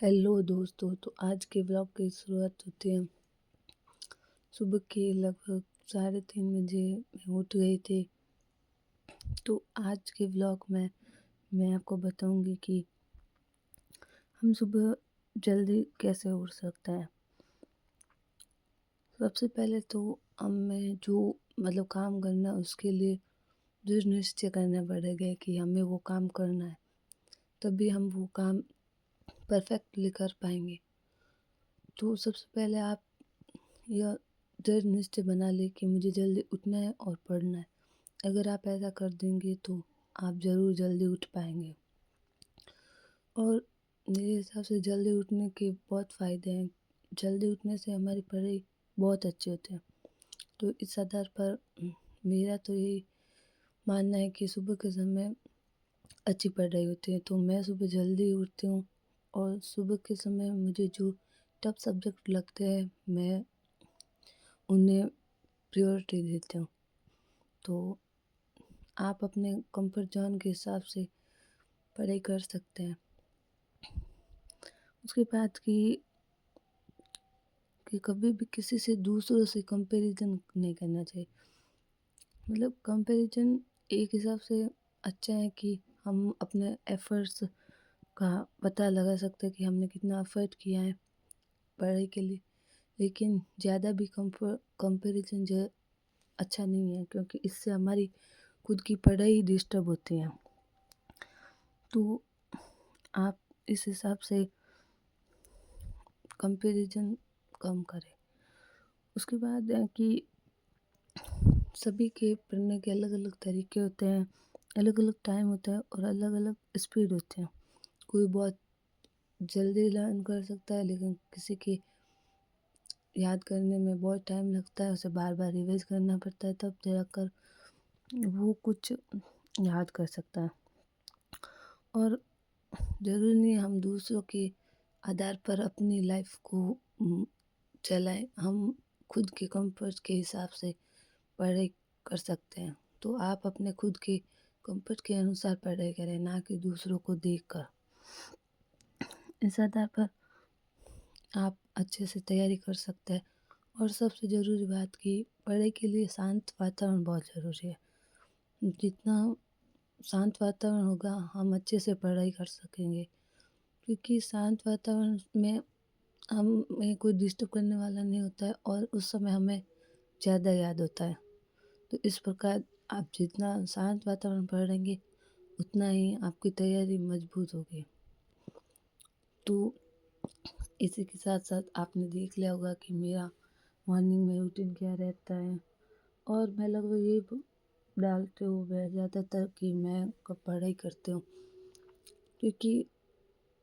Hello दोस्तों, तो आज के व्लॉग की शुरुआत होती है सुबह के लगभग 3:30 बजे मैं उठ गई थी। तो आज के व्लॉग में मैं आपको बताऊंगी कि हम सुबह जल्दी कैसे उठ सकते हैं। सबसे पहले तो हमें जो काम करना है उसके लिए जो निश्चय करना पड़ेगा कि हमें वो काम करना है, तभी हम वो काम परफेक्टली कर पाएंगे। तो सबसे पहले आप यह दृढ़ निश्चय बना लें कि मुझे जल्दी उठना है और पढ़ना है। अगर आप ऐसा कर देंगे तो आप ज़रूर जल्दी उठ पाएंगे। और मेरे हिसाब से जल्दी उठने के बहुत फ़ायदे हैं। जल्दी उठने से हमारी पढ़ाई बहुत अच्छी होती है। तो इस आधार पर मेरा तो यही मानना है कि सुबह के समय अच्छी पढ़ाई होती है। तो मैं सुबह जल्दी उठती हूँ और सुबह के समय मुझे जो टफ सब्जेक्ट लगते हैं मैं उन्हें प्रायोरिटी देती हूँ। तो आप अपने कंफर्ट जोन के हिसाब से पढ़ाई कर सकते हैं। उसके बाद कि कभी भी किसी से दूसरों से कंपैरिजन नहीं करना चाहिए। कंपैरिजन एक हिसाब से अच्छा है कि हम अपने एफ़र्ट्स का पता लगा सकते हैं कि हमने कितना एफ़र्ट किया है पढ़ाई के लिए। लेकिन ज़्यादा भी कंपैरिजन जो अच्छा नहीं है, क्योंकि इससे हमारी खुद की पढ़ाई डिस्टर्ब होती है। तो आप इस हिसाब से कंपैरिजन कम करें। उसके बाद है कि सभी के पढ़ने के अलग-अलग तरीके होते हैं, अलग-अलग टाइम होता है और अलग-अलग स्पीड होती है। कोई बहुत जल्दी लर्न कर सकता है, लेकिन किसी की याद करने में बहुत टाइम लगता है, उसे बार-बार रिवाइज़ करना पड़ता है तब जाकर वो कुछ याद कर सकता है। और ज़रूरी नहीं है हम दूसरों के आधार पर अपनी लाइफ़ को चलाएँ, हम खुद के कंफर्ट के हिसाब से पढ़ाई कर सकते हैं। तो आप अपने खुद के कंफर्ट के अनुसार पढ़ाई करें, ना कि दूसरों को देखकर। इस आधार पर आप अच्छे से तैयारी कर सकते हैं। और सबसे ज़रूरी बात कि पढ़ाई के लिए शांत वातावरण बहुत ज़रूरी है। जितना शांत वातावरण होगा हम अच्छे से पढ़ाई कर सकेंगे, क्योंकि शांत वातावरण में हमें कोई डिस्टर्ब करने वाला नहीं होता है और उस समय हमें ज़्यादा याद होता है। तो इस प्रकार आप जितना शांत वातावरण पढ़ेंगे उतना ही आपकी तैयारी मजबूत होगी। तो इसी के साथ साथ आपने देख लिया होगा कि मेरा मॉर्निंग में रूटीन क्या रहता है। और मैं लगभग यही डालती हूँ मैं ज़्यादातर कि मैं कब पढ़ाई करती हूँ, क्योंकि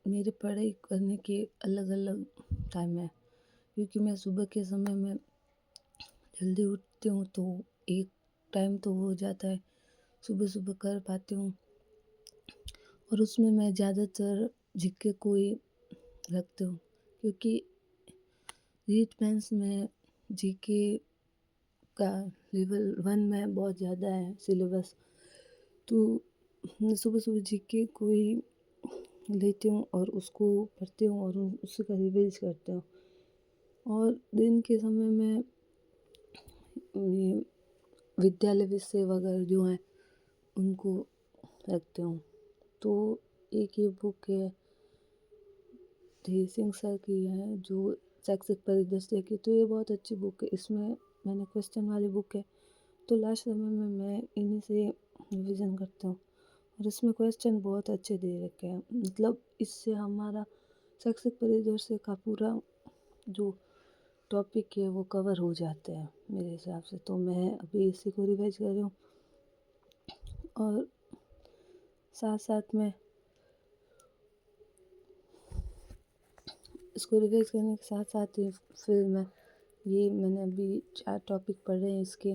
मेरे पढ़ाई करने के अलग अलग टाइम है। क्योंकि मैं सुबह के समय में जल्दी उठती हूँ तो एक टाइम तो हो जाता है, सुबह सुबह कर पाती हूँ। और उसमें मैं ज़्यादातर जीके को ही रखती हूँ, क्योंकि रीट मेंस में जीके का लेवल 1 में बहुत ज़्यादा है सिलेबस। तो मैं सुबह सुबह जीके को ही लेती हूँ और उसको पढ़ती हूँ और उसी का रिवाइज करती हूँ। और दिन के समय में ये विद्यालय विषय वगैरह जो हैं उनको रखती हूँ। तो एक ये बुक है धीर सिंह सर की है जो शैक्षिक परिदृश्य की, तो ये बहुत अच्छी बुक है। इसमें मैंने क्वेश्चन वाली बुक है, तो लास्ट समय में मैं इन्हीं से रिवीजन करती हूँ। और इसमें क्वेश्चन बहुत अच्छे दे रखे हैं, इससे हमारा शैक्षिक परिदृश्य का पूरा जो टॉपिक है वो कवर हो जाते हैं मेरे हिसाब से। तो मैं अभी इसी को रिवाइज कर रही हूँ और साथ साथ में इसको रिवाइज करने के साथ साथ ही फिर मैंने अभी 4 टॉपिक पढ़े हैं इसके,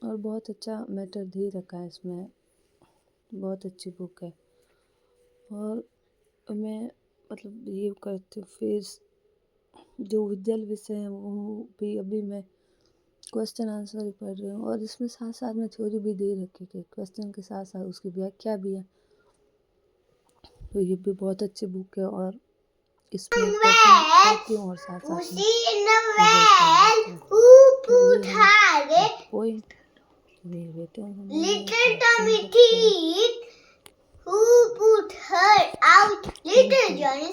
और बहुत अच्छा मैटर दे रखा है इसमें, बहुत अच्छी बुक है। और मैं ये करती हूँ। फिर जो विद्यालय विषय है वो भी अभी मैं क्वेश्चन आंसर ही पढ़ रही हूँ, और इसमें साथ साथ में थ्योरी भी दे रखी है, क्वेश्चन के साथ साथ उसकी व्याख्या भी है। तो ये भी बहुत अच्छी बुक है। और इसमें क्वेश्चन करती हूँ और साथ साथ में रिवाइज कर लेती हूँ। Point Little tummy teeth. Who put her out? Little Johnny